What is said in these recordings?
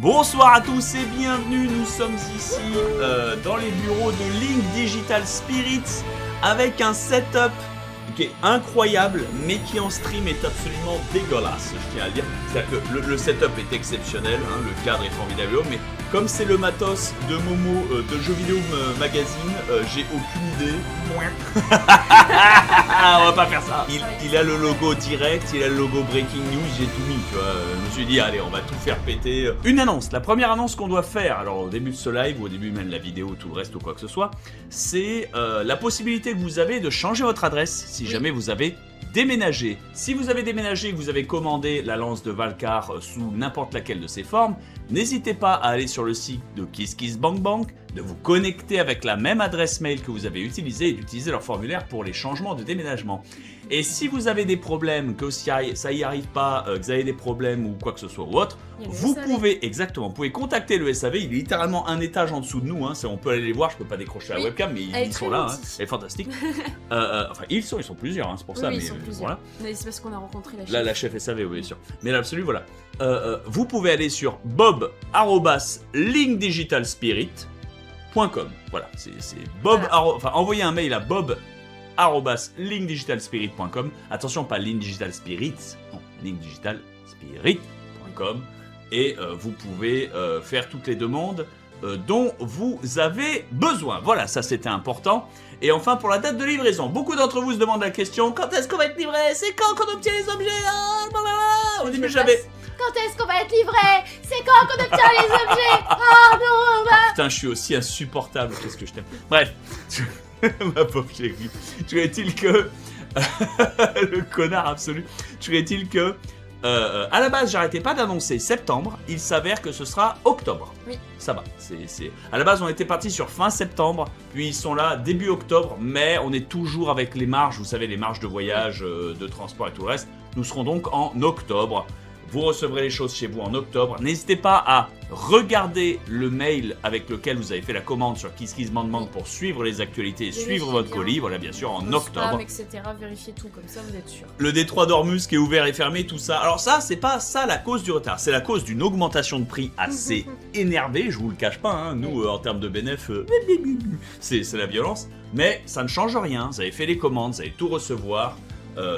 Bonsoir à tous et bienvenue, nous sommes ici dans les bureaux de Link Digital Spirits avec un setup qui est incroyable mais qui en stream est absolument dégueulasse, je tiens à le dire. C'est-à-dire que le setup est exceptionnel, hein, le cadre est formidable, mais comme c'est le matos de Momo de Jeux Vidéo Magazine, j'ai aucune idée. On va pas faire ça. Il a le logo direct, il a le logo Breaking News, j'ai tout mis, tu vois. Je me suis dit, allez, on va tout faire péter. Une annonce, la première annonce qu'on doit faire, alors au début de ce live ou au début même de la vidéo, tout le reste ou quoi que ce soit, c'est la possibilité que vous avez de changer votre adresse si jamais vous avez déménagé. Si vous avez déménagé et que vous avez commandé la lance de Valkar sous n'importe laquelle de ses formes, n'hésitez pas à aller sur le site de KissKissBankBank, de vous connecter avec la même adresse mail que vous avez utilisée et d'utiliser leur formulaire pour les changements de déménagement. Et si vous avez des problèmes, que ça y arrive pas, que vous avez des problèmes ou quoi que ce soit ou autre, vous pouvez contacter le SAV, il est littéralement un étage en dessous de nous, hein, on peut aller les voir, je peux pas décrocher la webcam, mais ils sont là, hein, elle est fantastique. Enfin, ils sont plusieurs, hein, c'est pour ça, mais voilà. Mais c'est parce qu'on a rencontré la chef. La chef SAV, oui, bien sûr. Mais l'absolu, voilà. Vous pouvez aller sur bob@linkdigitalspirit.com. Voilà, c'est Bob. Voilà. Enfin, envoyez un mail à bob@linkdigitalspirit.com. Attention, pas linkdigitalspirits, non, linkdigitalspirit.com. Et vous pouvez faire toutes les demandes dont vous avez besoin. Voilà, ça c'était important. Et enfin, pour la date de livraison, beaucoup d'entre vous se demandent la question: quand est-ce qu'on va être livré? C'est quand qu'on obtient les objets? On dit mais jamais. Quand est-ce qu'on va être livré? C'est quand qu'on obtient les objets? Oh non, Putain, je suis aussi insupportable. Qu'est-ce que je t'aime. Bref, ma pauvre chérie. Tu est-il que le connard absolu. Tu est-il que à la base, j'arrêtais pas d'annoncer septembre. Il s'avère que ce sera octobre. Oui. Ça va. À la base, on était parti sur fin septembre. Puis ils sont là début octobre. Mais on est toujours avec les marges. Vous savez, les marges de voyage, de transport et tout le reste. Nous serons donc en octobre. Vous recevrez les choses chez vous en octobre. N'hésitez pas à regarder le mail avec lequel vous avez fait la commande sur KissKissBankBank pour suivre les actualités et suivre votre colis. Voilà, bien sûr, en octobre. Spam, etc. Vérifiez tout, comme ça vous êtes sûr. Le détroit d'Ormuz qui est ouvert et fermé, tout ça. Alors ça, c'est pas ça la cause du retard. C'est la cause d'une augmentation de prix assez énervée. Je vous le cache pas, hein. Nous, en termes de bénéf, c'est la violence. Mais ça ne change rien. Vous avez fait les commandes, vous allez tout recevoir.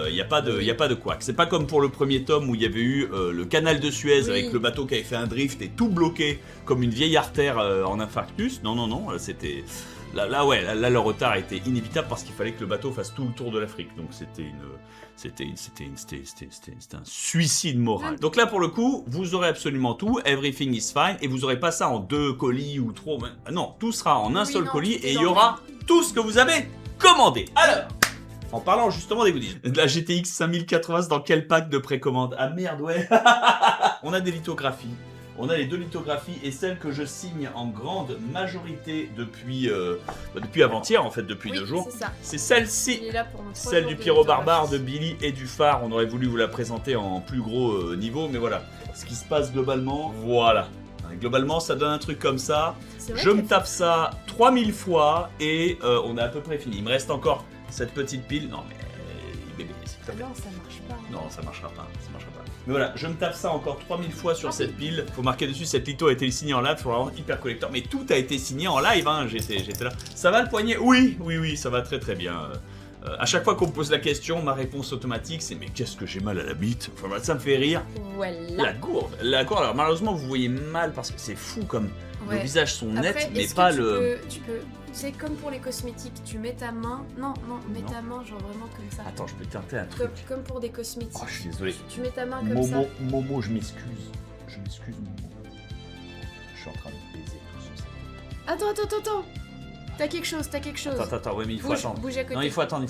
Il n'y a pas de couac. C'est pas comme pour le premier tome où il y avait eu le canal de Suez avec le bateau qui avait fait un drift et tout bloqué comme une vieille artère en infarctus. Non, c'était... Là, le retard a été inévitable parce qu'il fallait que le bateau fasse tout le tour de l'Afrique. Donc c'était un suicide moral. Donc là, pour le coup, vous aurez absolument tout. Everything is fine. Et vous aurez pas ça en 2 colis ou 3. Non, tout sera en un seul colis et il y aura tout ce que vous avez commandé. Alors, en parlant justement des goodies, la GTX 5080, c'est dans quel pack de précommande? Ah merde, ouais. On a des lithographies. On a les 2 lithographies et celle que je signe en grande majorité depuis avant-hier, en fait, depuis 2 jours. C'est celle-ci. Celle du Pyro Barbare, de Billy et du Phare. On aurait voulu vous la présenter en plus gros niveau, mais voilà. Ce qui se passe globalement, voilà. Globalement, ça donne un truc comme ça. Je me tape ça 3000 fois et on est à peu près fini. Il me reste encore cette petite pile. Non mais bébé, s'il te plaît. Non, ça marche pas. Non, ça marchera pas. Mais voilà, je me tape ça encore 3000 fois sur cette pile. Faut marquer dessus, cette litho a été signée en live. Faut vraiment hyper collector. Mais tout a été signé en live, hein. J'étais là. Ça va le poignet? Oui, ça va très très bien. À chaque fois qu'on me pose la question, ma réponse automatique c'est: mais qu'est-ce que j'ai mal à la bite? Enfin, ça me fait rire. Voilà. La gourde. Alors malheureusement vous voyez mal parce que c'est fou comme nos visages sont nets, mais pas le... Tu peux, c'est comme pour les cosmétiques, tu mets ta main... Non, ta main genre vraiment comme ça. Attends, je peux tenter un truc. Comme pour des cosmétiques. Oh, je suis désolé. Tu mets ta main comme ça. Momo, je m'excuse. Momo. Je suis en train de baiser tout sur ça. Attends. T'as quelque chose. Attends, ouais, mais il faut attendre. Bouge à côté. Non, il faut attendre.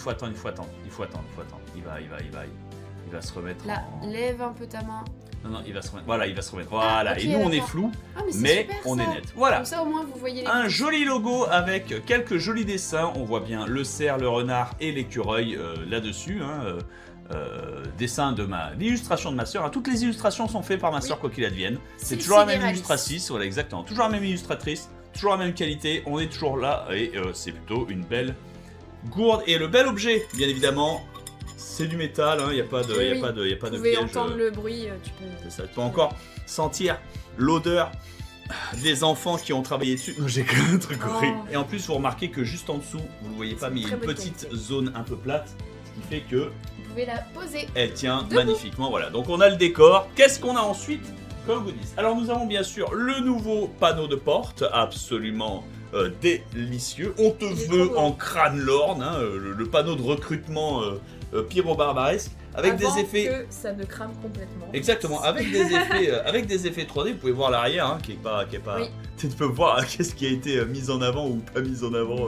Il va se remettre là, lève un peu ta main. Non, il va se remettre. Voilà, il va se remettre. Voilà, okay, et nous on est flou, mais super, on est net. Voilà. Comme ça au moins vous voyez les un joli logo avec quelques jolis dessins. On voit bien le cerf, le renard et l'écureuil là-dessus. Dessin de l'illustration de ma sœur. Toutes les illustrations sont faites par ma sœur, quoi qu'il advienne. C'est toujours la même illustratrice. Voilà, exactement. Toujours la même illustratrice. Toujours la même qualité. On est toujours là et c'est plutôt une belle gourde. Et le bel objet, bien évidemment, C'est du métal, il n'y a pas de, Oui, y a pas de, y a pas de Vous pouvez piège. entendre le bruit, tu peux... C'est ça. Tu peux encore sentir l'odeur des enfants qui ont travaillé dessus. Non, j'ai qu'un truc Oh. horrible. Et en plus, vous remarquez que juste en dessous, vous le voyez pas, C'est mais il y a très une bonne petite qualité. zone un peu plate, ce qui fait que Vous pouvez la poser. elle tient Debout. magnifiquement. Voilà. Donc on a le décor. Qu'est-ce qu'on a ensuite comme goodies? Alors nous avons bien sûr le nouveau panneau de porte, absolument délicieux. On te Il est veut trop beau. en crâne lorne, le panneau de recrutement pyro-barbaresque, avec Avant des effets. que ça ne crame complètement. Exactement, avec des effets 3D, vous pouvez voir l'arrière, qui est pas. Oui. Tu peux voir qu'est-ce qui a été mis en avant ou pas mis en avant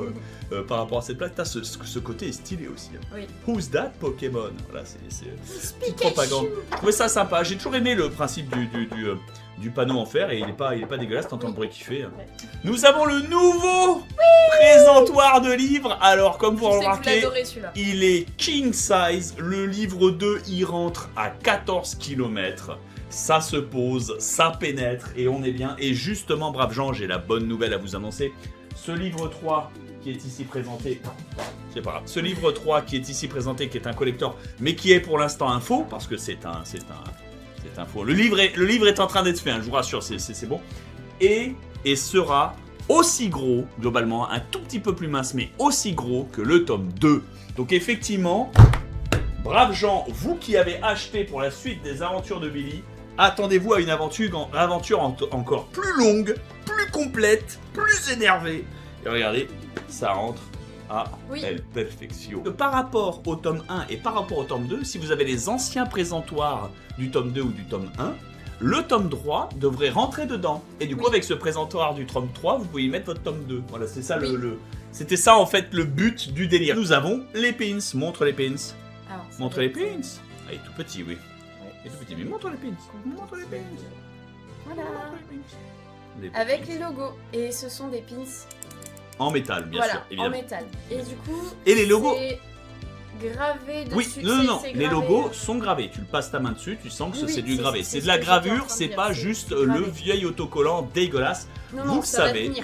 par rapport à cette plaque. Ce côté est stylé aussi. Oui. Who's that Pokémon? Voilà, c'est petite Pikachu. propagande. Je trouvais ça sympa. J'ai toujours aimé le principe du panneau en fer et il est pas dégueulasse, t'entends le bruit qu'il fait. Ouais. Nous avons le nouveau présentoir de livres. Alors, comme vous Je sais que vous remarquez, l'adorez celui-là. il est king size, le livre 2 il rentre à 14 km, ça se pose, ça pénètre et on est bien. Et justement, braves gens, j'ai la bonne nouvelle à vous annoncer, ce livre 3 qui est ici présenté, c'est pas grave, ce livre 3 qui est ici présenté, qui est un collector, mais qui est pour l'instant un faux, parce que c'est un faux. Le livre est en train d'être fait, je vous rassure, c'est bon, et sera aussi gros, globalement, un tout petit peu plus mince, mais aussi gros que le tome 2. Donc effectivement, braves gens, vous qui avez acheté pour la suite des aventures de Billy, attendez-vous à une aventure encore plus longue, plus complète, plus énervée. Et regardez, ça rentre à Oui. El Perfectio. Par rapport au tome 1 et par rapport au tome 2, si vous avez les anciens présentoirs du tome 2 ou du tome 1, le tome 3 devrait rentrer dedans. Et du coup, Oui. avec ce présentoir du tome 3, vous pouvez y mettre votre tome 2. Voilà, c'est ça Oui. C'était ça en fait le but du délire. Nous avons les pins. Montre les pins. Alors, ça Montre va les être- pins. Ah, il est tout petit, oui. Ouais. Il est tout petit, mais montre les pins. Montre les pins. Voilà. Montre les pins. Les Avec pins. les logos. Et ce sont des pins En métal, bien voilà, sûr, en évidemment. métal. Et du coup, Et les logos. c'est gravé dessus. Oui, non, c'est les gravé, logos sont gravés. Tu le passes ta main dessus, tu sens que Oui, c'est du c'est- gravé. c'est C'est ce de la que j'étais en gravure, train de c'est dire, pas c'est juste gravé. le vieil autocollant dégueulasse. Non, vous non, le ça va savez. tenir.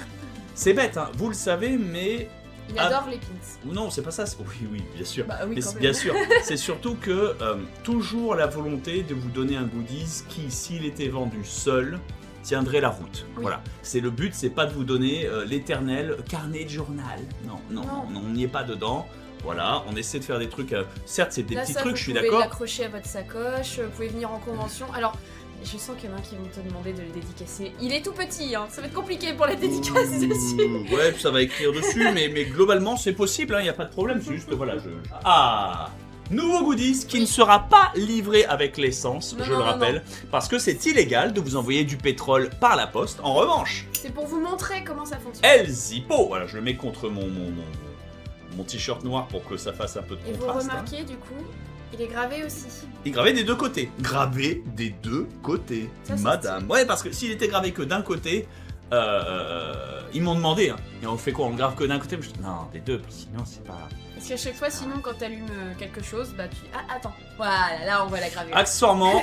C'est bête, hein, vous le savez, mais... Il Ah. adore les pins. Non, c'est pas ça. Oui, bien sûr. Bah oui, Mais quand c'est- même. bien sûr, c'est surtout que toujours la volonté de vous donner un goodies qui, s'il était vendu seul, tiendrait la route. Oui. Voilà. C'est le but, c'est pas de vous donner l'éternel carnet de journal. Non, Non. on n'y est pas dedans. Voilà, on essaie de faire des trucs. Certes, c'est des Là, petits ça, trucs, vous je suis pouvez d'accord. l'accrocher à votre sacoche, vous pouvez venir en convention. Alors, je sens qu'il y en a qui vont te demander de le dédicacer. Il est tout petit, hein. Ça va être compliqué pour la dédicace dessus. Ouais, puis ça va écrire dessus, mais globalement, c'est possible, il n'y a pas de problème. C'est juste, voilà, Ah, nouveau goodies qui Oui. ne sera pas livré avec l'essence, Non, je non, le non, rappelle, parce que c'est illégal de vous envoyer du pétrole par la poste. En revanche, C'est pour vous montrer comment ça fonctionne. El Zippo, voilà, je le mets contre mon t-shirt noir pour que ça fasse un peu de Et vous contraste. hein. remarquez, du coup, il est gravé aussi. Il est gravé des deux côtés. Gravé des deux côtés, Ça, c'est madame. stylé. Ouais, parce que s'il était gravé que d'un côté, ils m'ont demandé. Hein. Et on fait quoi? On le grave que d'un côté? Je dis, non, des deux, sinon c'est pas. Parce qu'à chaque fois, sinon, quand t'allumes quelque chose, bah tu... Ah, attends. Voilà, là, on va la graver. Accessoirement,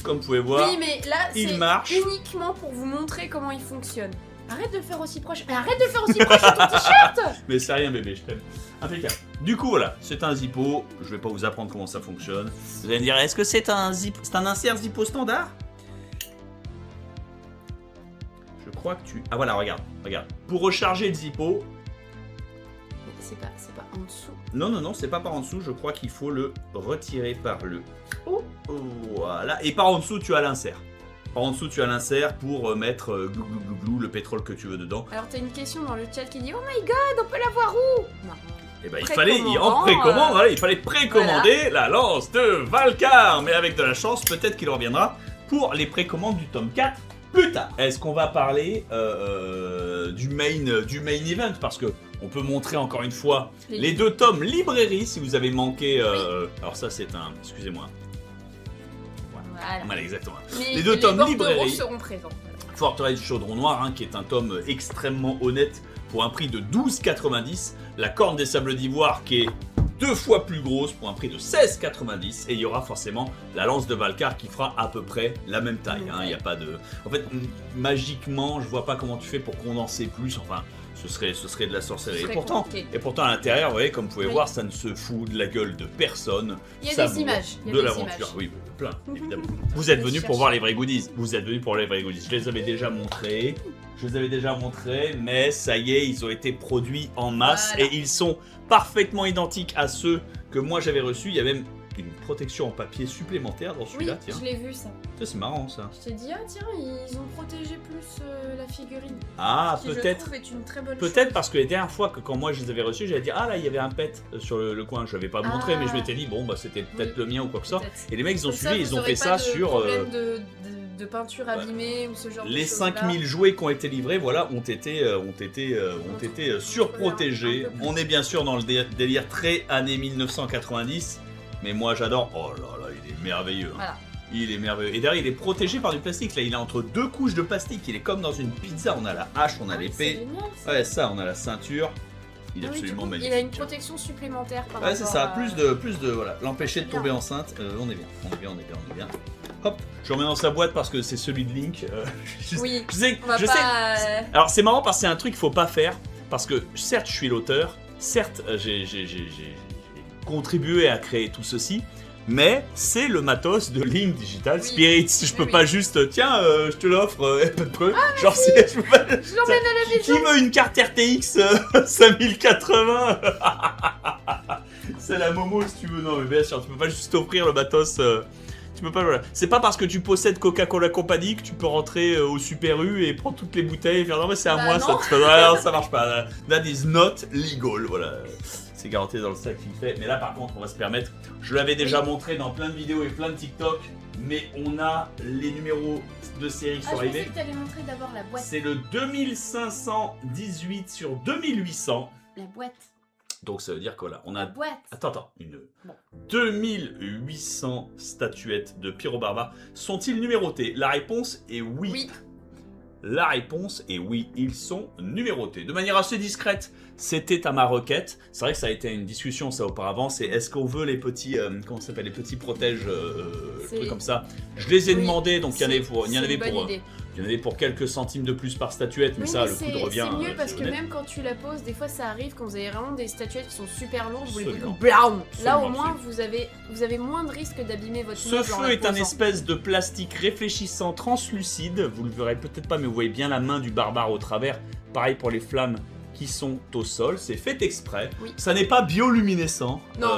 comme vous pouvez voir, Oui, mais là, il c'est marche. uniquement pour vous montrer comment il fonctionne. Arrête de le faire aussi proche. Mais arrête de le faire aussi proche de ton t-shirt. mais c'est rien bébé, je t'aime. Impeccable. Du coup voilà, c'est un Zippo. Je vais pas vous apprendre comment ça fonctionne. Vous allez me dire, est-ce que c'est un insert Zippo standard? Je crois que tu... Ah voilà, regarde. Pour recharger le Zippo, C'est pas en dessous. non, c'est pas par en dessous, je crois qu'il faut le retirer par le haut. Voilà, et par en dessous, tu as l'insert. Par en dessous, tu as l'insert pour mettre glou, glou, glou, glou, le pétrole que tu veux dedans. Alors, t'as une question dans le chat qui dit Oh my god, on peut l'avoir où? Non. Et ben, il fallait Précommandant, voilà, il fallait précommander la lance de Valcar. Mais avec de la chance, peut-être qu'il reviendra pour les précommandes du tome 4 plus tard. Est-ce qu'on va parler du main event? Parce que on peut montrer encore une fois les deux tomes librairie si vous avez manqué. Alors ça, c'est un... Excusez-moi. Voilà. Voilà, exactement. Mais Les deux tomes bordereaux librairie. seront présents. Voilà. Forteresse Chaudron Noir, hein, qui est un tome extrêmement honnête pour un prix de 12,90. La Corne des Sables d'Ivoire, qui est 2 fois plus grosse pour un prix de 16,90 et il y aura forcément la lance de Valkar qui fera à peu près la même taille. Il y a pas de... En fait, magiquement, je vois pas comment tu fais pour condenser plus, enfin... Ce serait de la sorcellerie. Et pourtant, à l'intérieur, vous voyez, comme vous pouvez voir, ça ne se fout de la gueule de personne. Il y a des images. De l'aventure. Oui, plein, évidemment. Vous êtes venus pour voir les vrais goodies. Vous êtes venus pour les vrais goodies. Je les avais déjà montrés. Mais ça y est, ils ont été produits en masse. Voilà. Et ils sont parfaitement identiques à ceux que moi j'avais reçus. Il y a même une protection en papier supplémentaire dans celui-là. Oui, je l'ai vu ça. C'est marrant ça. Je t'ai dit, ah tiens, ils ont protégé plus la figurine. Ah, peut-être. Peut-être parce que les dernières fois, quand moi je les avais reçus, j'avais dit, ah là, il y avait un pet sur le coin. Je l'avais pas montré, mais je m'étais dit, bon, bah c'était peut-être le mien ou quoi que ça. Et les mecs, ils ont suivi, ils ont fait ça sur. De peinture abîmée ou ce genre de choses. Les 5000 jouets qui ont été livrés, voilà, ont été surprotégés. On est bien sûr dans le délire très années 1990. Mais moi j'adore. Oh là là, il est merveilleux. Voilà. Il est merveilleux. Et derrière, il est protégé par du plastique. Là, il est entre 2 couches de plastique. Il est comme dans une pizza. On a la hache, on a l'épée. Ouais, ça, on a la ceinture. Il est absolument magnifique. Il a une protection supplémentaire par rapport à... c'est ça. Plus de voilà. L'empêcher de tomber enceinte. On est bien. Hop, je remets dans sa boîte parce que c'est celui de Link. Je sais. Alors, c'est marrant parce que c'est un truc qu'il faut pas faire. Parce que, certes, je suis l'auteur. Certes, j'ai contribué à créer tout ceci, mais c'est le matos de Link Digital Spirits. Je peux pas juste, tiens, je te l'offre, genre si je peux pas. Je l'emmène à la maison. Qui veut une carte RTX 5080? C'est la Momo si tu veux. Non, mais bien sûr, tu peux pas juste offrir le matos. Tu peux pas. Voilà. C'est pas parce que tu possèdes Coca-Cola Company que tu peux rentrer au Super U et prendre toutes les bouteilles et faire non mais c'est à moi ça. Non, ça marche pas. That is not legal. Voilà. C'est garanti dans le sac qu'il fait. Mais là, par contre, on va se permettre. Je l'avais déjà montré dans plein de vidéos et plein de TikTok. Mais on a les numéros de série qui sont arrivés. Je pensais que tu allais montrer d'abord la boîte. C'est le 2518 sur 2800. La boîte. Donc ça veut dire que là, on a. La boîte. Attends. 2800 statuettes de Pyro Barbare. Sont-ils numérotés? La réponse est oui. La réponse est oui, ils sont numérotés. De manière assez discrète, c'était à ma requête. C'est vrai que ça a été une discussion ça auparavant. C'est est-ce qu'on veut les petits, comment ça s'appelle, les petits protèges, trucs comme ça. Je les ai demandé, donc il y en avait pour quelques centimes de plus par statuette, mais ça, le coût de revient. C'est mieux parce que même quand tu la poses, des fois ça arrive quand vous avez vraiment des statuettes qui sont super lourdes, vous les là au moins vous avez moins de risque d'abîmer votre meuble. Ce feu est un espèce de plastique réfléchissant translucide. Vous le verrez peut-être pas, mais vous voyez bien la main du barbare au travers. Pareil pour les flammes qui sont au sol, c'est fait exprès. Ça n'est pas bioluminescent. Non,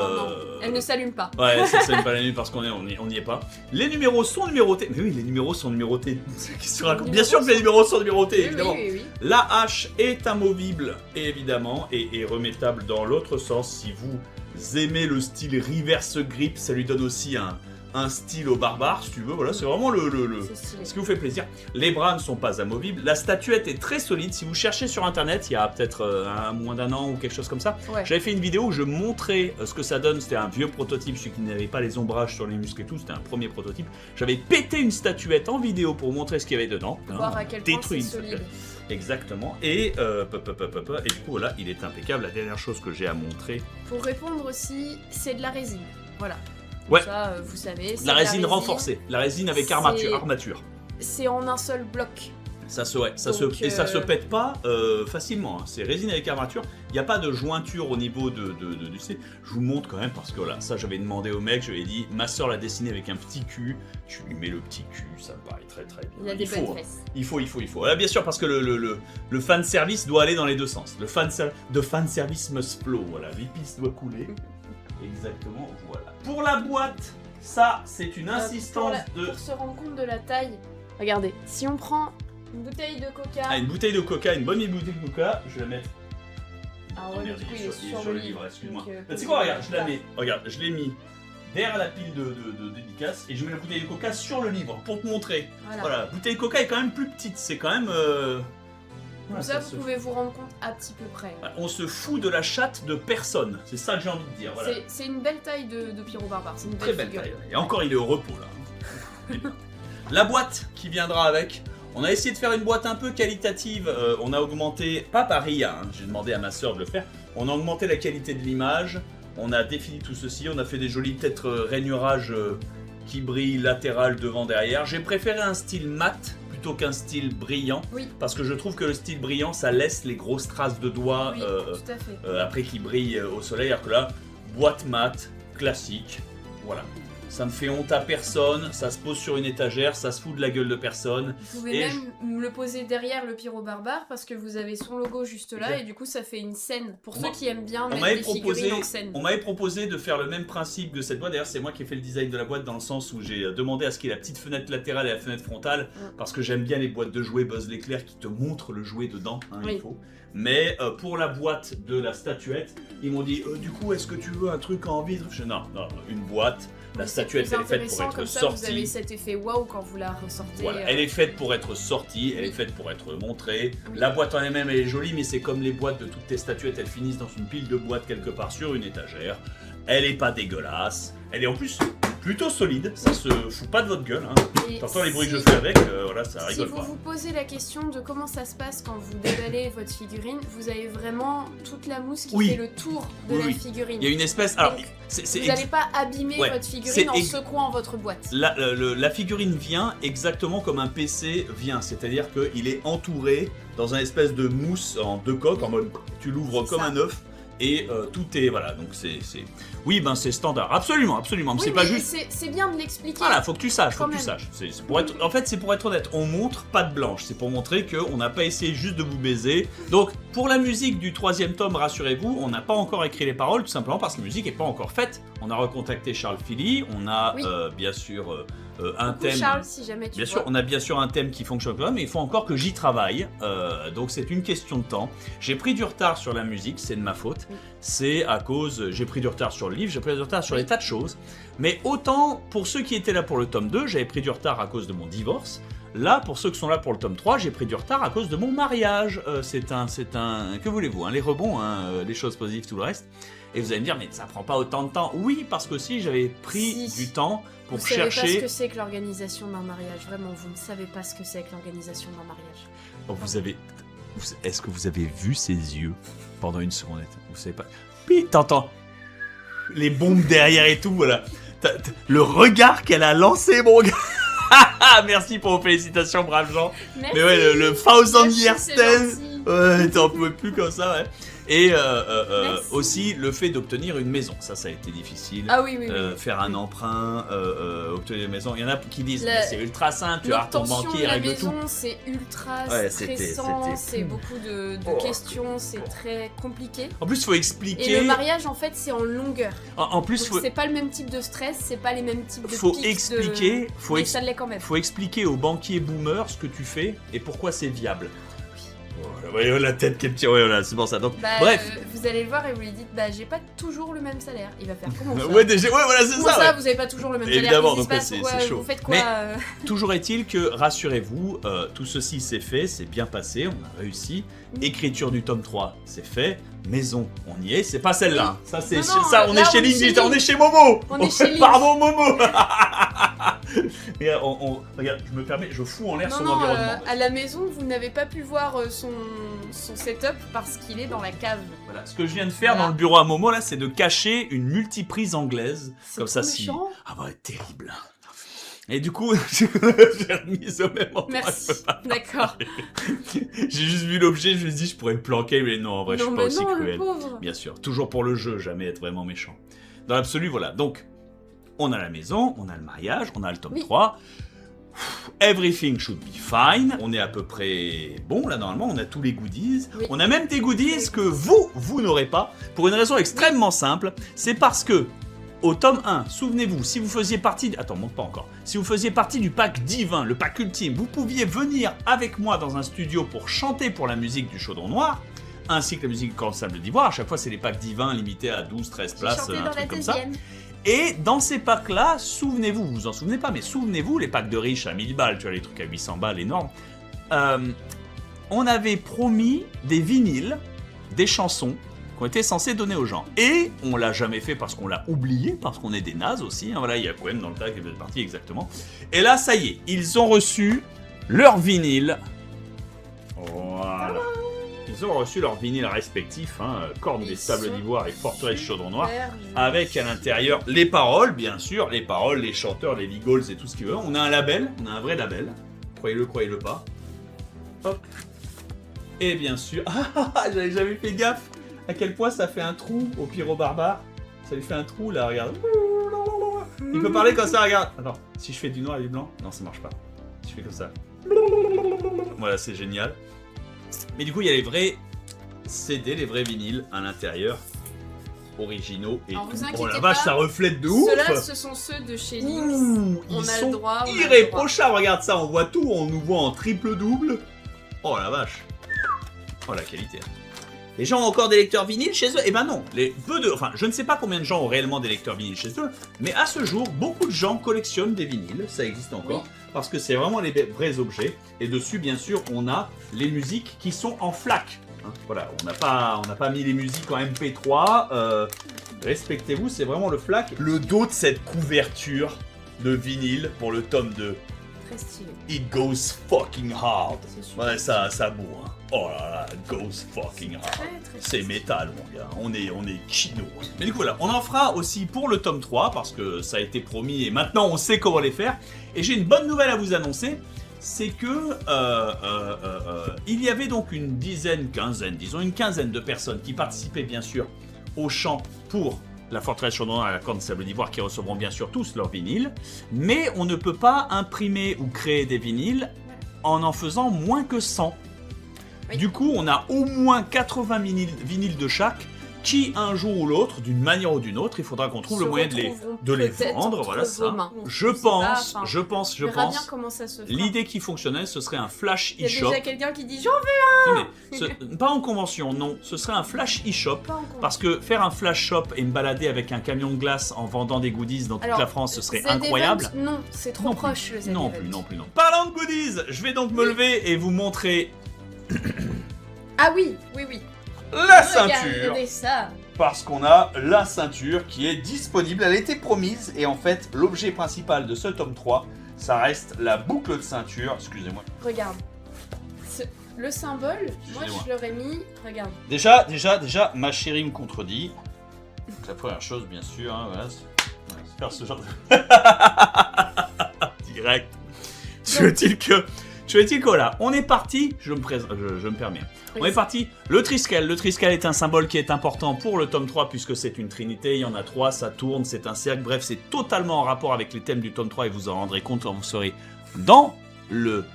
elle ne s'allume pas. Ouais, ça s'allume pas la nuit parce qu'on n'y est pas. Les numéros sont numérotés. Mais oui, les numéros sont numérotés. Bien sûr que les numéros sont numérotés, évidemment. Oui. La hache est amovible, évidemment, et remettable dans l'autre sens. Si vous aimez le style reverse grip, ça lui donne aussi un style au barbare, si tu veux, voilà, c'est vraiment ce qui vous fait plaisir. Les bras ne sont pas amovibles, la statuette est très solide, si vous cherchez sur internet, il y a peut-être moins d'un an ou quelque chose comme ça, j'avais fait une vidéo où je montrais ce que ça donne, c'était un vieux prototype, celui qui n'avait pas les ombrages sur les muscles et tout, c'était un premier prototype, j'avais pété une statuette en vidéo pour vous montrer ce qu'il y avait dedans, voir à quel point c'est solide. Exactement, et du coup voilà, il est impeccable, la dernière chose que j'ai à montrer. Pour répondre aussi, c'est de la résine, voilà. Ouais. Ça, vous savez, la résine renforcée, la résine avec armature. C'est en un seul bloc. Ça se pète pas facilement. Hein. C'est résine avec armature. Il n'y a pas de jointure au niveau du C. Je vous montre quand même parce que là, ça j'avais demandé au mec, je lui ai dit, ma soeur l'a dessiné avec un petit cul. Tu lui mets le petit cul, ça me paraît très très bien. Il a des bonnes fesses. Il faut. Là, bien sûr parce que le fan service doit aller dans les deux sens. Le fan service must flow. Voilà, l'épice doit couler. Exactement, voilà. Pour la boîte, ça, c'est une insistance Pour se rendre compte de la taille, regardez, si on prend une bouteille de coca... une bouteille de coca, une bonne bouteille de coca, je vais la mettre... Ah ouais, du coup, il est sur le livre, excuse-moi. Tu sais quoi, regarde, je l'ai mis derrière la pile de dédicaces et je mets la bouteille de coca sur le livre pour te montrer. Voilà, bouteille de coca est quand même plus petite, c'est quand même... Comme ça, vous pouvez vous rendre compte à petit peu près. On se fout de la chatte de personne, c'est ça que j'ai envie de dire. Voilà. C'est une belle taille de Pyro Barbare, c'est une très belle taille. Et encore, il est au repos là. La boîte qui viendra avec. On a essayé de faire une boîte un peu qualitative. On a augmenté, pas par IA, hein, j'ai demandé à ma soeur de le faire. On a augmenté la qualité de l'image. On a défini tout ceci, on a fait des jolis peut-être rainurages qui brillent latéral devant derrière. J'ai préféré un style mat plutôt qu'un style brillant, Oui. parce que je trouve que le style brillant ça laisse les grosses traces de doigts Oui, tout à fait. après qui brillent au soleil, alors que là, boîte mat, classique, voilà. Ça ne fait honte à personne, ça se pose sur une étagère, ça se fout de la gueule de personne. Vous pouvez même le poser derrière le pyro barbare parce que vous avez son logo juste là et du coup ça fait une scène pour ceux qui aiment bien mettre des figurines en scène. On m'avait proposé de faire le même principe de cette boîte, d'ailleurs c'est moi qui ai fait le design de la boîte dans le sens où j'ai demandé à ce qu'il y ait la petite fenêtre latérale et la fenêtre frontale parce que j'aime bien les boîtes de jouets Buzz l'éclair qui te montrent le jouet dedans, hein, il faut. Mais pour la boîte de la statuette, ils m'ont dit du coup est-ce que tu veux un truc en vitre? Non, une boîte. La statuette, elle est faite pour être comme ça, sortie. Vous avez cet effet waouh quand vous la ressortez. Voilà, elle est faite pour être sortie, elle est faite pour être montrée. La boîte en elle-même, elle est jolie, mais c'est comme les boîtes de toutes tes statuettes, elles finissent dans une pile de boîtes quelque part sur une étagère. Elle est pas dégueulasse, elle est en plus plutôt solide, ça se fout pas de votre gueule. Hein. T'entends les bruits que je fais avec, voilà, ça rigole pas. Si vous vous posez la question de comment ça se passe quand vous déballez votre figurine, vous avez vraiment toute la mousse qui fait le tour de la figurine. Il y a une espèce... Alors, vous n'allez pas abîmer votre figurine en secouant votre boîte. La figurine vient exactement comme un PC vient, c'est-à-dire qu'il est entouré dans un espèce de mousse en deux coques, en mode tu l'ouvres comme un œuf. Et tout est voilà, donc c'est oui, ben c'est standard, absolument, mais oui, c'est pas juste. C'est bien de l'expliquer. Voilà, faut que tu saches, C'est pour être, en fait, c'est pour être honnête, on montre pas de blanche, c'est pour montrer que on n'a pas essayé juste de vous baiser. Donc pour la musique du 3e tome, rassurez-vous, on n'a pas encore écrit les paroles, tout simplement parce que la musique est pas encore faite. On a recontacté Charles Philly, on a bien sûr un thème. Charles, si jamais tu bien sûr, on a bien sûr un thème qui fonctionne pas, mais il faut encore que j'y travaille. Donc c'est une question de temps. J'ai pris du retard sur la musique, c'est de ma faute. C'est à cause, j'ai pris du retard sur le livre, j'ai pris du retard sur des tas de choses. Mais autant pour ceux qui étaient là pour le tome 2, j'avais pris du retard à cause de mon divorce. Là, pour ceux qui sont là pour le tome 3, j'ai pris du retard à cause de mon mariage. C'est un, que voulez-vous, hein, les rebonds, hein, les choses positives, tout le reste. Et vous allez me dire, mais ça prend pas autant de temps. Oui, parce que si j'avais pris du temps pour chercher... Vous savez pas ce que c'est que l'organisation d'un mariage. Vraiment, vous ne savez pas ce que c'est que l'organisation d'un mariage. Oh, vous avez... Est-ce que vous avez vu ses yeux pendant une seconde? Vous savez pas... Puis t'entends les bombes derrière et tout, voilà. Le regard qu'elle a lancé, mon gars. Merci pour vos félicitations, braves gens. Merci. Mais ouais, le Thousand Year Stand. Ouais, t'en pouvais plus comme ça, ouais. Et aussi le fait d'obtenir une maison, ça a été difficile. Ah oui. Faire un emprunt, obtenir une maison. Il y en a qui disent mais c'est ultra simple, tu as ton banquier règle tout. La maison, c'est ultra stressant, c'est beaucoup de questions, c'est très compliqué. En plus, il faut expliquer. Et le mariage, en fait, c'est en longueur. En plus, c'est pas le même type de stress, c'est pas les mêmes types de faut pics expliquer, mais ça l'est quand même. Faut expliquer aux banquiers boomers ce que tu fais et pourquoi c'est viable. Voyez la tête qui est petite, voilà, c'est pour ça. Donc, bref. Vous allez le voir et vous lui dites, j'ai pas toujours le même salaire. Il va faire comment ça? Voilà, c'est ça. Ça, vous avez pas toujours le même salaire. Évidemment, donc c'est chaud. Vous faites quoi? Mais toujours est-il que, rassurez-vous, tout ceci c'est fait, c'est bien passé, on a réussi. Écriture du tome 3, c'est fait. Maison, on y est, c'est pas celle-là. Ça, c'est ça, on est chez Link, on est chez Momo. On est chez Link. Pardon, Momo. Regarde, je me permets, je fous en l'air son environnement. À la maison, vous n'avez pas pu voir son setup parce qu'il est dans la cave. Voilà, ce que je viens de faire dans le bureau à Momo là, c'est de cacher une multiprise anglaise. Comme ça, si. Ah bah, terrible. Et du coup, j'ai remis au même endroit. Merci, d'accord. J'ai juste vu l'objet, je me suis dit, je pourrais me planquer, mais non, en vrai, je suis pas aussi cruel. Le pauvre. Bien sûr, toujours pour le jeu, jamais être vraiment méchant. Dans l'absolu, voilà. Donc, on a la maison, on a le mariage, on a le tome 3. Everything should be fine. On est à peu près bon, là, normalement, on a tous les goodies. Oui. On a même des goodies que vous n'aurez pas, pour une raison extrêmement simple. C'est parce que, au tome 1, souvenez-vous, si vous faisiez partie... Attends, monte pas encore. Si vous faisiez partie du pack divin, le pack ultime, vous pouviez venir avec moi dans un studio pour chanter pour la musique du Chaudron Noir, ainsi que la musique du Corps de Sable d'Ivoire. À chaque fois, c'est les packs divins limités à 12, 13 places, un truc comme ça. Et dans ces packs-là, souvenez-vous, vous vous en souvenez pas, mais souvenez-vous, les packs de riches à 1000 balles, tu vois, les trucs à 800 balles énormes, on avait promis des vinyles, des chansons, qu'on était censé donner aux gens. Et on l'a jamais fait parce qu'on l'a oublié, parce qu'on est des nazes aussi. Hein, voilà, il y a Poème dans le tag qui est parti exactement. Et là, ça y est, ils ont reçu leur vinyle. Voilà. ils ont reçu leurs vinyles respectifs, Corne des Sables d'Ivoire et Forteresse Chaudron Noir, Super, avec à l'intérieur les paroles, bien sûr, les paroles, les chanteurs, les Vigols et tout ce qu'ils veulent. On a un label, on a un vrai label, croyez-le pas. Hop. Et bien sûr, j'avais jamais fait gaffe à quel point ça fait un trou au pyro barbare. Ça lui fait un trou là, regarde. Il peut parler comme ça, regarde. Attends, si je fais du noir et du blanc, non ça marche pas. Si je fais comme ça. Voilà, c'est génial. Mais du coup, il y a les vrais CD, les vrais vinyles à l'intérieur, originaux et alors, tout. vous Oh inquiétez la vache, pas, ça reflète de ouf. Ceux-là, ce sont ceux de chez Lynx. Ouh, On ils a le sont droit, on a le irréprochables. Regarde ça, on voit tout, on nous voit en triple-double. Oh la vache. Oh la qualité. Les gens ont encore des lecteurs vinyles chez eux? Eh ben non, je ne sais pas combien de gens ont réellement des lecteurs vinyles chez eux, mais à ce jour, beaucoup de gens collectionnent des vinyles, ça existe encore, parce que c'est vraiment les vrais objets, et dessus, bien sûr, on a les musiques qui sont en FLAC. Voilà, on n'a pas mis les musiques en MP3, respectez-vous, c'est vraiment le FLAC. Le dos de cette couverture de vinyle pour le tome 2. Très stylé. It goes fucking hard. C'est super. Ouais, ça bourre. Oh là là, it goes fucking hard. Très, très C'est stylé. métal, mon gars. On est chino. Mais du coup, là, on en fera aussi pour le tome 3, parce que ça a été promis et maintenant on sait comment les faire. Et j'ai une bonne nouvelle à vous annoncer. C'est que il y avait donc une quinzaine de personnes qui participaient bien sûr au chant pour la Forteresse Chaudron Noir et la Corne des Sables d'Ivoire, qui recevront bien sûr tous leurs vinyles, mais on ne peut pas imprimer ou créer des vinyles en faisant moins que 100. Oui. Du coup, on a au moins 80 vinyles de chaque, qui un jour ou l'autre, d'une manière ou d'une autre, il faudra qu'on trouve le moyen de les vendre, voilà ça. Je pense. On verra bien comment ça se fera. L'idée qui fonctionnait, ce serait un flash Il y a e-shop. déjà quelqu'un qui dit j'en veux Pas en convention, non. Ce serait un flash e-shop. pas encore. Parce que faire un flash shop et me balader avec un camion de glace en vendant des goodies dans toute Alors, la France, ce serait Z-Event, incroyable. non, c'est trop Non proche plus. le Z-Event. Non plus. Parlant de goodies, je vais donc me lever et vous montrer Ah oui. la ceinture. Regardez ça. Parce qu'on a la ceinture qui est disponible. Elle était promise et en fait, l'objet principal de ce tome 3, ça reste la boucle de ceinture. Excusez-moi. Regarde. Le symbole, moi Excusez-moi. je l'aurais mis. Regarde. Déjà, ma chérie me contredit. Donc la première chose, bien sûr, voilà, c'est faire ce genre de... Direct. Tu veux-il que voilà, on est parti, je me permets. On est parti. Le Triskel est un symbole qui est important pour le tome 3 puisque c'est une trinité, il y en a 3, ça tourne, c'est un cercle, bref, c'est totalement en rapport avec les thèmes du tome 3 et vous en rendrez compte quand vous serez dans le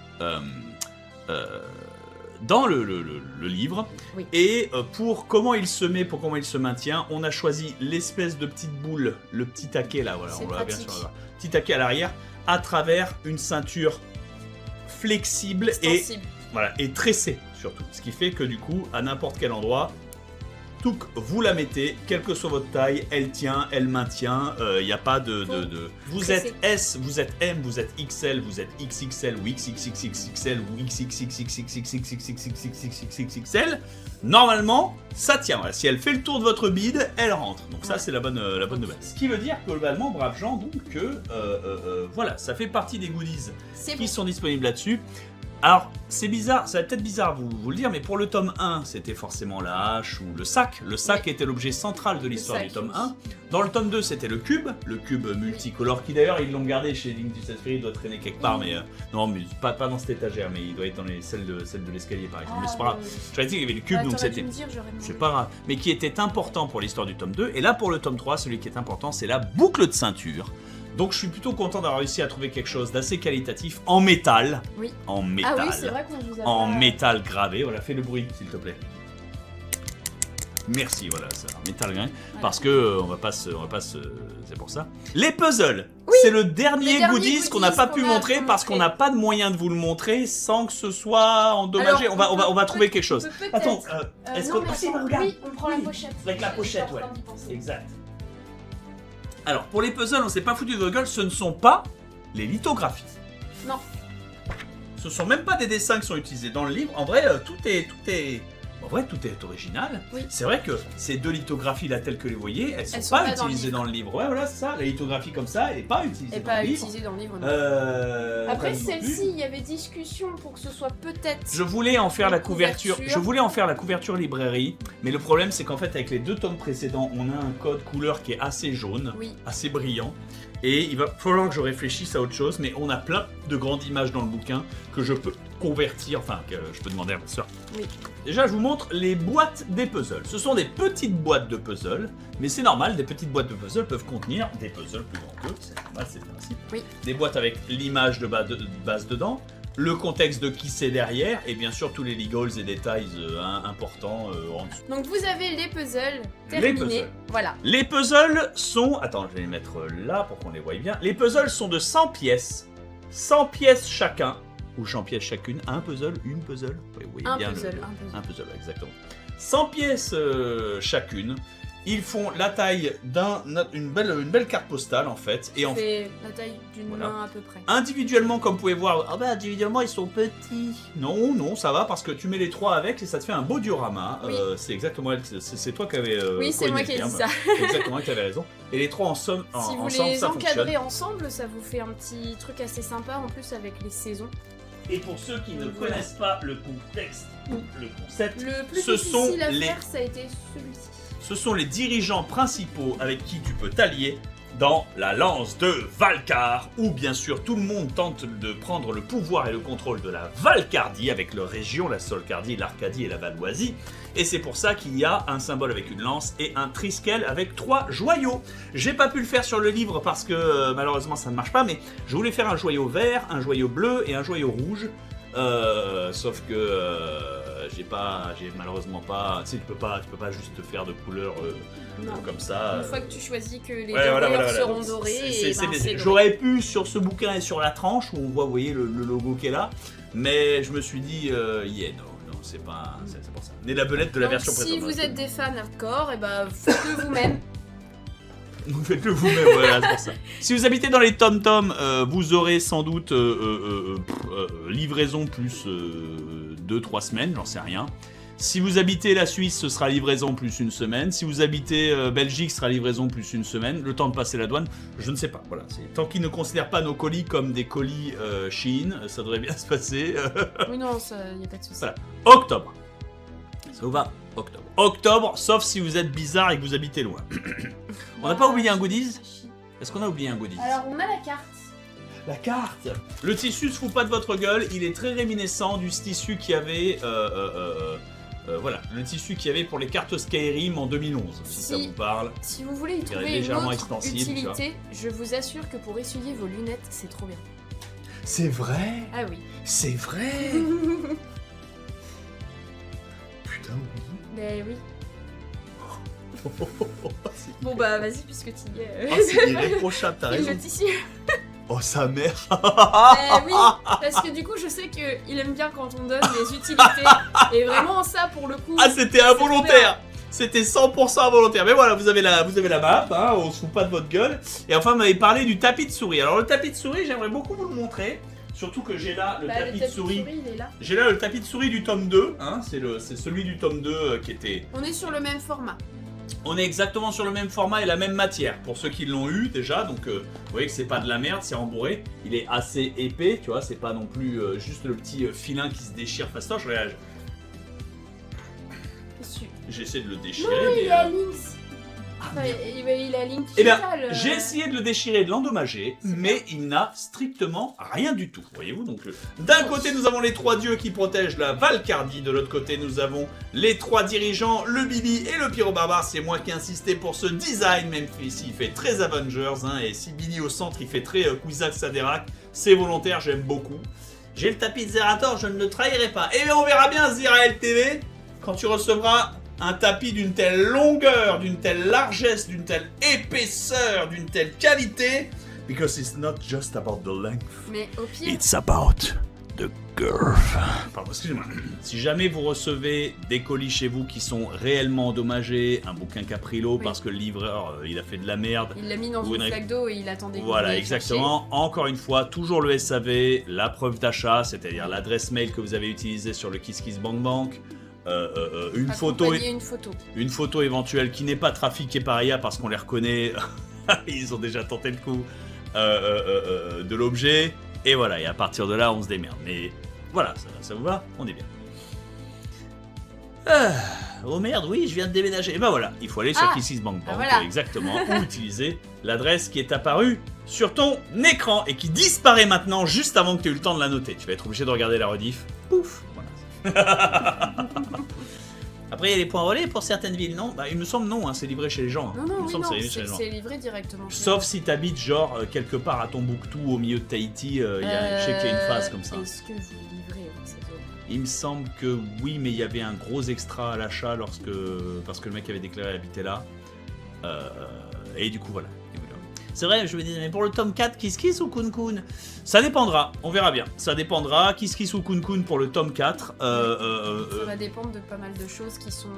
livre. Oui. Et pour comment il se met, pour comment il se maintient, on a choisi l'espèce de petite boule, le petit taquet là, voilà, C'est on l'a bien pratique. sur la petit taquet à l'arrière, à travers une ceinture flexible et Extensible. voilà, et tressée surtout. Ce qui fait que du coup, à n'importe quel endroit, tout que vous la mettez, quelle que soit votre taille, elle tient, elle maintient, il n'y a pas de... Vous Tressé. êtes S, vous êtes M, vous êtes XL, vous êtes XXL ou XXXXXL ou XXXXXXXXXXXXL. Normalement, ça tient. Voilà. Si elle fait le tour de votre bide, elle rentre. Donc ça, c'est la bonne nouvelle. Ce qui veut dire globalement, braves gens, donc que voilà, ça fait partie des goodies C'est qui bon. sont disponibles là-dessus. Alors, c'est bizarre, ça va peut-être bizarre vous le dire, mais pour le tome 1, c'était forcément la hache ou le sac. Le sac était l'objet central de l'histoire du sac, tome oui. 1. Dans le tome 2, c'était le cube multicolore, qui d'ailleurs, ils l'ont gardé chez Link du Set Free, il doit traîner quelque part, mais non, mais pas dans cette étagère, mais il doit être dans celle de l'escalier par exemple. Mais c'est pas grave. Je dit qu'il y avait le cube, donc c'était... C'est pas grave, mais qui était important pour l'histoire du tome 2. Et là, pour le tome 3, celui qui est important, c'est la boucle de ceinture. Donc je suis plutôt content d'avoir réussi à trouver quelque chose d'assez qualitatif en métal. Oui. En métal. Ah oui, c'est vrai qu'on vous a En pas... métal gravé. Voilà, fais le bruit, s'il te plaît. Merci, voilà, ça, métal gravé. Voilà. Parce que on va pas se... C'est pour ça. Les puzzles. Oui, c'est le dernier dernier goodies qu'on n'a pas pu qu'on a montrer parce qu'on n'a pas de moyen de vous le montrer sans que ce soit endommagé. Alors, on va trouver quelque on chose. peut peut-être- Attends, est-ce non, que... mais Ah, si, attends, regarde. oui, on prend la Oui, pochette. avec la pochette, J'étais en ouais. train d'y penser. Exact. Alors, pour les puzzles, on s'est pas foutu de votre gueule, ce ne sont pas les lithographies. Non. Ce sont même pas des dessins qui sont utilisés dans le livre. En vrai, tout est... Bon, en vrai, tout est original. Oui. C'est vrai que ces deux lithographies là, telles que les voyez, elles sont sont pas pas dans le utilisées livre. dans le livre. Ouais, voilà, c'est ça. La lithographie comme ça, elle est pas utilisée Et dans pas le livre. utilisé dans le livre. non. Pas Après, non plus. celle-ci, il y avait discussion pour que ce soit peut-être. Je voulais en faire Une la couverture. couverture. Je voulais en faire la couverture librairie, mais le problème c'est qu'en fait avec les 2 tomes précédents, on a un code couleur qui est assez jaune, Oui. assez brillant, et il va falloir que je réfléchisse à autre chose. Mais on a plein de grandes images dans le bouquin que je peux convertir, enfin que je peux demander à ma soeur. Oui. Déjà, je vous montre les boîtes des puzzles. Ce sont des petites boîtes de puzzles, mais c'est normal, des petites boîtes de puzzles peuvent contenir des puzzles plus grands qu'eux, c'est normal, c'est le principe. Oui. Des boîtes avec l'image de base dedans, le contexte de qui c'est derrière, et bien sûr tous les legals et détails importants en dessous. Donc vous avez les puzzles Les terminés. puzzles. Voilà. Les puzzles sont... Attends, je vais les mettre là pour qu'on les voie bien. Les puzzles sont de 100 pièces. 100 pièces chacun. Ou 100 pièces chacune. Un puzzle, une puzzle. Oui, oui, Un bien puzzle, le- un puzzle. Un puzzle, exactement. 100 pièces chacune. Ils font la taille d'une belle carte postale en fait. Et en C'est la taille d'une Voilà. main à peu près. individuellement, comme vous pouvez voir, ah bah individuellement ils sont petits. Non, non, ça va parce que tu mets les 3 avec et ça te fait un beau diorama. Oui. C'est exactement, c'est toi qui avais. Oui, c'est coiné moi le qui ai dit terme. ça. C'est exactement, tu avais raison. Et les 3 ensemble, Si vous ensemble les ça fonctionne. encadrez ensemble, ça vous fait un petit truc assez sympa en plus avec les saisons. Et pour ceux qui ne Voilà. connaissent pas le contexte ou le concept, Le plus Ce sont difficile à les- faire, ça a été celui-ci. ce sont les dirigeants principaux avec qui tu peux t'allier dans la lance de Valcar, où bien sûr tout le monde tente de prendre le pouvoir et le contrôle de la Valcardie avec leur région, la Solcardie, l'Arcadie et la Valoisie. Et c'est pour ça qu'il y a un symbole avec une lance et un triskel avec 3 joyaux. J'ai pas pu le faire sur le livre parce que malheureusement ça ne marche pas, mais je voulais faire un joyau vert, un joyau bleu et un joyau rouge. Sauf que j'ai malheureusement pas. Tu sais, tu peux pas juste faire de couleurs Non. comme ça. Une fois que tu choisis que les Ouais, dorures voilà. seront Donc, dorées, c'est- et c'est- ben, c'est- c'est doré. J'aurais pu sur ce bouquin et sur la tranche où on voit, vous voyez, le logo qui est là, mais je me suis dit, non, c'est pas, c'est pour ça. Mais la belette de la Donc, version si précédente. vous êtes des fans hardcore, et ben faites-le vous-même. Vous faites-le vous-même, voilà, c'est pour ça. Si vous habitez dans les tom-tom, vous aurez sans doute livraison plus 2-3 semaines, j'en sais rien. Si vous habitez la Suisse, ce sera livraison plus 1 semaine. Si vous habitez Belgique, ce sera livraison plus 1 semaine. Le temps de passer la douane, je ne sais pas. Voilà, tant qu'ils ne considèrent pas nos colis comme des colis Shein, ça devrait bien se passer. Oui, non, il n'y a pas de souci. Voilà. Octobre. Ça vous va? Octobre. Octobre, sauf si vous êtes bizarre et que vous habitez loin. On n'a pas oublié un goodies? Est-ce qu'on a oublié un goodies? Alors, on a la carte. La carte. Le tissu se fout pas de votre gueule, il est très réminiscent du tissu qu'il y avait, voilà, le tissu qu'il y avait pour les cartes Skyrim en 2011, si ça vous parle. Si vous voulez y est trouver une légèrement autre extensible, utilité, je vous assure que pour essuyer vos lunettes, c'est trop bien. C'est vrai, Ah oui. c'est vrai. Putain, oui. Ben oui. C'est Bon bah vas-y puisque tu y es. Oh, c'est irréprochable, t'as File raison. le tissu. Oh, sa mère. Ben oui, parce que du coup je sais qu'il aime bien quand on donne des utilités. Et vraiment ça pour le coup. Ah, c'était involontaire. C'était 100% involontaire. Mais voilà, vous avez la map, hein, on se fout pas de votre gueule. Et enfin, vous m'avez parlé du tapis de souris. Alors, le tapis de souris, j'aimerais beaucoup vous le montrer. Surtout que j'ai là le Bah, tapis de souris. il est là. J'ai là le tapis de souris du tome 2. Hein, c'est celui du tome 2 qui était... On est sur le même format. On est exactement sur le même format et la même matière. Pour ceux qui l'ont eu déjà, donc vous voyez que c'est pas de la merde, c'est embourré. Il est assez épais, tu vois, c'est pas non plus juste le petit filin qui se déchire fastoche. Regarde, j'essaie de le déchirer. Non, mais, il est à Lynx. Enfin, il a Lynx Eh bien, digital, j'ai essayé de le déchirer et de l'endommager, mais il n'a strictement rien du tout. Voyez-vous, donc d'un côté nous avons les 3 dieux qui protègent la Valcardie, de l'autre côté nous avons les 3 dirigeants, le Billy et le Pyro-Barbare. C'est moi qui ai insisté pour ce design, même s'il fait très Avengers, hein, et si Billy au centre il fait très Kwisatz Haderach, c'est volontaire, j'aime beaucoup. J'ai le tapis de Zerator, je ne le trahirai pas. Et on verra bien Zerael TV quand tu recevras un tapis d'une telle longueur, d'une telle largesse, d'une telle épaisseur, d'une telle qualité. Because it's not just about the length. Mais au pire, It's about the girth. Pardon, excusez-moi. Si jamais vous recevez des colis chez vous qui sont réellement endommagés, un bouquin Caprilo Oui. parce que le livreur il a fait de la merde. il l'a mis dans Ou une une flaque d'eau et il attendait que vous Voilà, alliez exactement. Encore une fois, toujours le SAV, la preuve d'achat, c'est-à-dire l'adresse mail que vous avez utilisée sur le KissKissBankBank. une photo, une photo éventuelle qui n'est pas trafiquée par IA parce qu'on les reconnaît, ils ont déjà tenté le coup, de l'objet, et voilà, et à partir de là on se démerde. Mais voilà, ça vous va? On est bien. Oh merde, oui, je viens de déménager. Et ben voilà, il faut aller sur KissKissBankBank, voilà. exactement, ou utiliser l'adresse qui est apparue sur ton écran et qui disparaît maintenant juste avant que tu aies eu le temps de la noter. Tu vas être obligé de regarder la rediff. Pouf, voilà. Après, il y a les points relais pour certaines villes, non? Bah, il me semble non, hein, c'est livré chez les gens. Hein. C'est livré directement chez les Sauf si t'habites genre quelque part à Tombouctou, au milieu de Tahiti, je sais qu'il y a une phase comme ça. Est-ce que vous livrez cette zone? Il me semble que oui, mais il y avait un gros extra à l'achat parce que le mec avait déclaré habiter là. Et du coup, voilà. C'est vrai, je me disais, mais pour le tome 4, KissKiss ou Kun-Kun? Ça dépendra, on verra bien. Ça dépendra, KissKiss ou Kun-Kun pour le tome 4. Ça va dépendre de pas mal de choses qui sont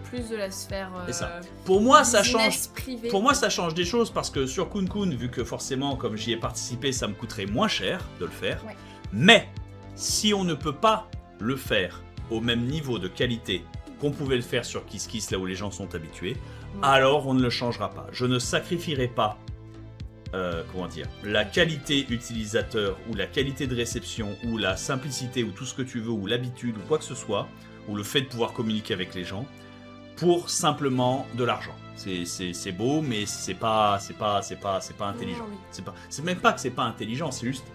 plus de la sphère ça. Pour moi, ça change. Privé. Pour moi, ça change des choses parce que sur Kun-Kun, vu que forcément, comme j'y ai participé, ça me coûterait moins cher de le faire. Ouais. Mais, si on ne peut pas le faire au même niveau de qualité qu'on pouvait le faire sur KissKiss, là où les gens sont habitués, alors on ne le changera pas. Je ne sacrifierai pas la qualité utilisateur ou la qualité de réception ou la simplicité ou tout ce que tu veux ou l'habitude ou quoi que ce soit ou le fait de pouvoir communiquer avec les gens pour simplement de l'argent. C'est beau, mais c'est pas intelligent. C'est même pas que c'est pas intelligent, c'est juste.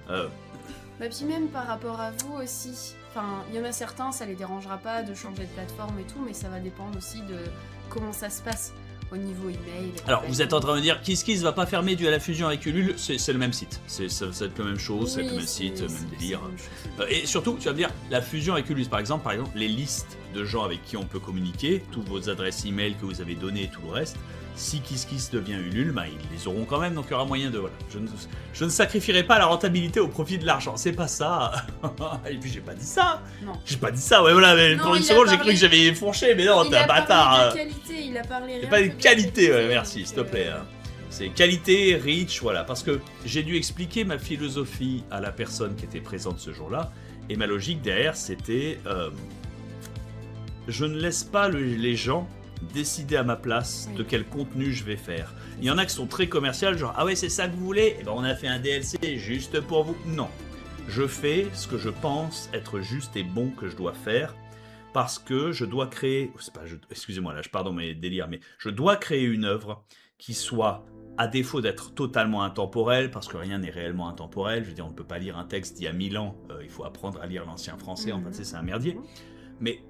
Bah puis même par rapport à vous aussi. Enfin, il y en a certains, ça les dérangera pas de changer de plateforme et tout, mais ça va dépendre aussi de comment ça se passe au niveau email. Alors, vous êtes en train de me dire KissKiss va pas fermer dû à la fusion avec Ulule, c'est le même site. Ça va être la même chose, c'est le même site, même délire. Et surtout, tu vas me dire, la fusion avec Ulule, par exemple, les listes de gens avec qui on peut communiquer, toutes vos adresses email que vous avez données et tout le reste, si KissKiss devient Ulule, bah, ils les auront quand même, donc il y aura moyen de... Voilà. Je ne sacrifierai pas la rentabilité au profit de l'argent, c'est pas ça. Et puis j'ai pas dit ça. Non. J'ai pas dit ça, ouais voilà, mais non, pour une seconde j'ai cru que j'avais fourché, mais non, t'es un bâtard. Il a parlé rien pas de qualité, qualité, ouais, merci, s'il te plaît. C'est qualité, reach, voilà, parce que j'ai dû expliquer ma philosophie à la personne qui était présente ce jour-là, et ma logique derrière c'était... je ne laisse pas les gens décider à ma place de quel contenu je vais faire. Il y en a qui sont très commerciales, genre ah ouais c'est ça que vous voulez, et ben on a fait un DLC juste pour vous. Non, je fais ce que je pense être juste et bon que je dois faire parce que je dois créer, excusez-moi là je pars dans mes délires, mais je dois créer une œuvre qui soit, à défaut d'être totalement intemporelle, parce que rien n'est réellement intemporel, je veux dire on ne peut pas lire un texte d'il y a 1000 ans, il faut apprendre à lire l'ancien français, en fait c'est un merdier, mais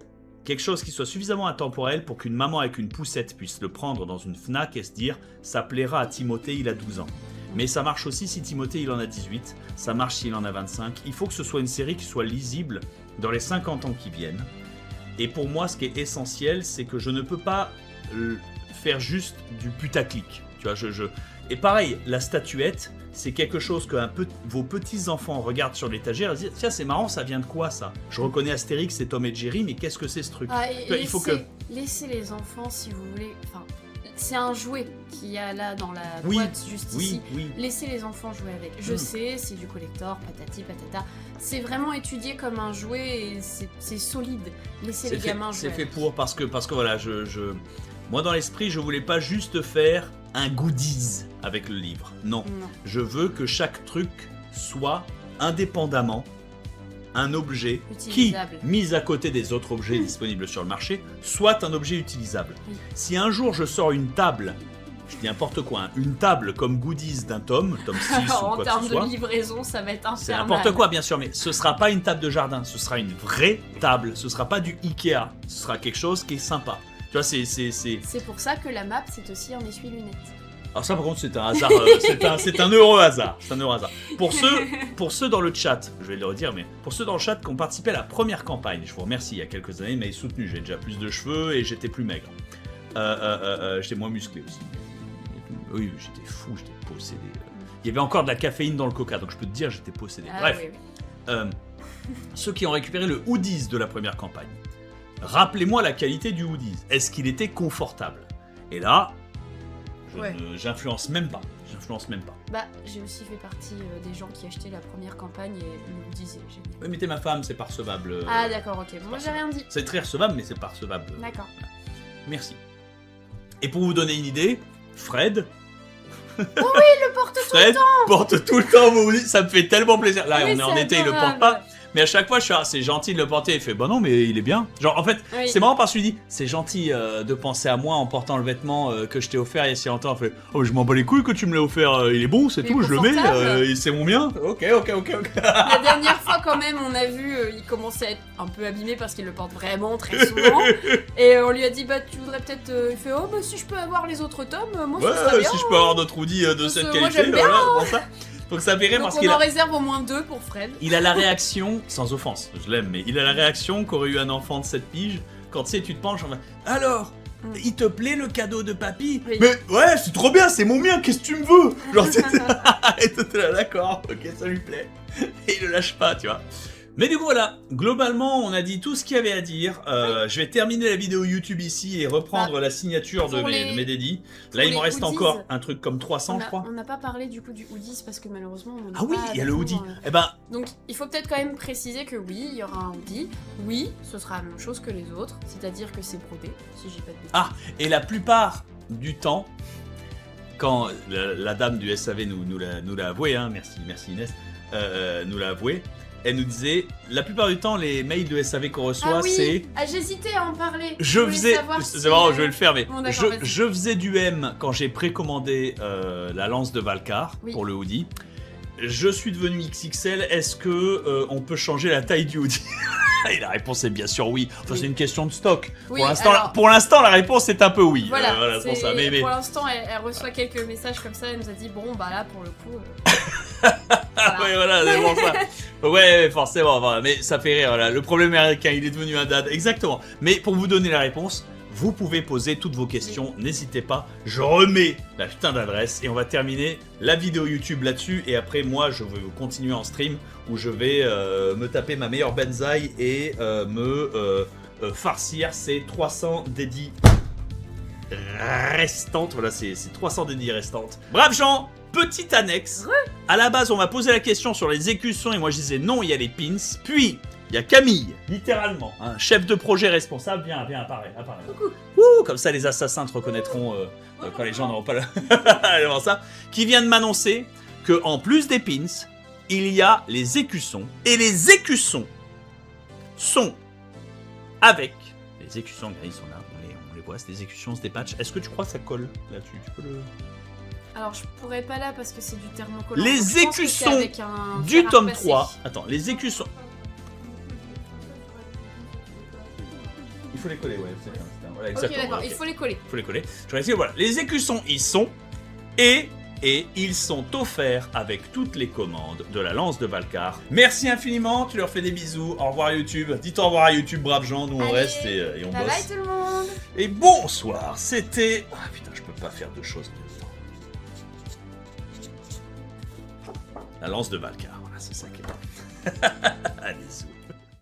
quelque chose qui soit suffisamment intemporel pour qu'une maman avec une poussette puisse le prendre dans une Fnac et se dire « ça plaira à Timothée, il a 12 ans ». Mais ça marche aussi si Timothée il en a 18, ça marche s'il en a 25. Il faut que ce soit une série qui soit lisible dans les 50 ans qui viennent. Et pour moi, ce qui est essentiel, c'est que je ne peux pas faire juste du putaclic. Tu vois, Et pareil, la statuette, c'est quelque chose que vos petits-enfants regardent sur l'étagère et se disent « Tiens, c'est marrant, ça vient de quoi ça? Je reconnais Astérix et Tom et Jerry, mais qu'est-ce que c'est ce truc ?» Il faut que... Laissez les enfants, si vous voulez... Enfin, c'est un jouet qu'il y a là dans la boîte, juste ici. Laissez les enfants jouer avec. Je sais, c'est du collector, patati patata. C'est vraiment étudié comme un jouet et c'est solide. Laissez les gamins jouer. C'est fait pour, parce que voilà, moi dans l'esprit, je voulais pas juste faire un goodies avec le livre. Non. Je veux que chaque truc soit indépendamment un objet qui, mis à côté des autres objets disponibles sur le marché, soit un objet utilisable. Si un jour je sors une table, je dis n'importe quoi, une table comme goodies d'un tome 6 ou quoi que ce soit. En termes de livraison, ça va être infernal. C'est n'importe quoi, bien sûr, mais ce sera pas une table de jardin, ce sera une vraie table, ce sera pas du Ikea, ce sera quelque chose qui est sympa. Tu vois, c'est pour ça que la map, c'est aussi un essuie-lunettes. Alors ça par contre c'est un hasard, c'est un heureux hasard, Pour ceux dans le chat, je vais le redire, mais pour ceux dans le chat qui ont participé à la première campagne, je vous remercie, il y a quelques années, mais soutenu, j'ai déjà plus de cheveux et j'étais plus maigre. J'étais moins musclé aussi. Oui, j'étais fou, j'étais possédé. Il y avait encore de la caféine dans le coca, donc je peux te dire j'étais possédé. Bref, ceux qui ont récupéré le hoodies de la première campagne, rappelez-moi la qualité du hoodies. Est-ce qu'il était confortable? Et là... J'influence même pas. m'influence même pas. Bah, j'ai aussi fait partie des gens qui achetaient la première campagne et le disaient, génial. Oui, mais t'es ma femme, c'est pas recevable. Ah d'accord, ok. Moi j'ai rien dit. C'est très recevable, mais c'est pas recevable. D'accord. Merci. Et pour vous donner une idée, Fred... Oh oui, il le porte tout le temps. Porte tout le temps, vous dites, ça me fait tellement plaisir. Là, Oui, on est en été, il le porte pas. Mais à chaque fois, je suis c'est gentil de le porter. Il fait, bah non, mais il est bien. Genre, en fait, c'est marrant parce que je lui dis, c'est gentil de penser à moi en portant le vêtement que je t'ai offert il y a si longtemps. Il fait, oh, je m'en bats les couilles que tu me l'as offert. Il est bon, c'est tout, je le mets. C'est mon bien. Ok. La dernière fois, quand même, on a vu, il commençait à être un peu abîmé parce qu'il le porte vraiment très souvent. Et on lui a dit, bah tu voudrais peut-être. Il fait, oh, bah si je peux avoir les autres tomes, moi ça serait bien. Si je peux avoir d'autres hoodies de cette qualité. Moi j'aime bien. Pour ça. Donc ça fait rire parce qu'il en réserve au moins 2 pour Fred. Il a la réaction, sans offense, je l'aime, mais il a la réaction qu'aurait eu un enfant de 7 piges quand tu sais, tu te penches en mode, alors, il te plaît le cadeau de papy? Oui. Mais ouais, c'est trop bien, c'est mon mien, qu'est-ce que tu me veux? Genre, et t'es là, d'accord, ok, ça lui plaît. Et il le lâche pas, tu vois. Mais du coup voilà, globalement on a dit tout ce qu'il y avait à dire. Je vais terminer la vidéo YouTube ici et reprendre la signature de mes dédits. Là il m'en reste encore un truc comme 300 je crois. On n'a pas parlé du coup du hoodies parce que malheureusement on ah oui, il y a le hoodie. Eh ben... Donc il faut peut-être quand même préciser que oui, il y aura un hoodie. Oui, ce sera la même chose que les autres, c'est-à-dire que c'est brodé, si j'ai pas de bêtises. Ah, et la plupart du temps, quand la dame du SAV nous l'a avoué, hein, merci Inès, nous l'a avoué. Elle nous disait, la plupart du temps, les mails de SAV qu'on reçoit, c'est... Ah, j'hésitais à en parler. C'est marrant, je vais le faire, mais bon, je faisais du M quand j'ai précommandé la lance de Valcar pour le hoodie. Je suis devenu XXL, est-ce que on peut changer la taille du hoodie? Et la réponse est bien sûr oui. Enfin, c'est une question de stock. Oui, pour l'instant, la réponse est un peu oui. Voilà, pour ça. Mais pour l'instant, elle reçoit quelques messages comme ça. Elle nous a dit, bon, bah là, pour le coup... Oui, voilà, c'est bon ça. Ouais, forcément, voilà. Mais ça fait rire, voilà. Le problème américain, il est devenu un dad, exactement. Mais pour vous donner la réponse, vous pouvez poser toutes vos questions, n'hésitez pas. Je remets la putain d'adresse et on va terminer la vidéo YouTube là-dessus. Et après, moi, je vais continuer en stream où je vais me taper ma meilleure benzaï et me farcir ces 300 dédits restantes. Voilà, c'est 300 dédits restantes. Bref, Jean! Petite annexe, à la base on m'a posé la question sur les écussons et moi je disais non, il y a les pins, puis il y a Camille, littéralement, un chef de projet responsable, viens, apparaît. Ouh, comme ça les assassins te reconnaîtront quand les gens n'auront pas ça, qui vient de m'annoncer que en plus des pins, il y a les écussons, et les écussons sont avec, les écussons, ils sont là, on les voit, c'est des écussons, c'est des patchs, est-ce que tu crois que ça colle là-dessus? Tu peux le... Alors je pourrais pas là parce que c'est du thermocollant. Les écussons du tome 3. Attends, les écussons. Il faut les coller, ouais. Voilà, exactement. Ok, d'accord, il faut les coller. Il faut les coller. Je vais essayer, voilà. Les écussons, ils sont. Et ils sont offerts avec toutes les commandes de la lance de Valcar. Merci infiniment, tu leur fais des bisous. Au revoir YouTube. Dites au revoir à YouTube, braves gens. Nous on reste et on bosse. Bye tout le monde. Et bonsoir. C'était. Ah putain, je peux pas faire deux choses. La lance de Valcar, voilà, c'est ça qui est. Allez,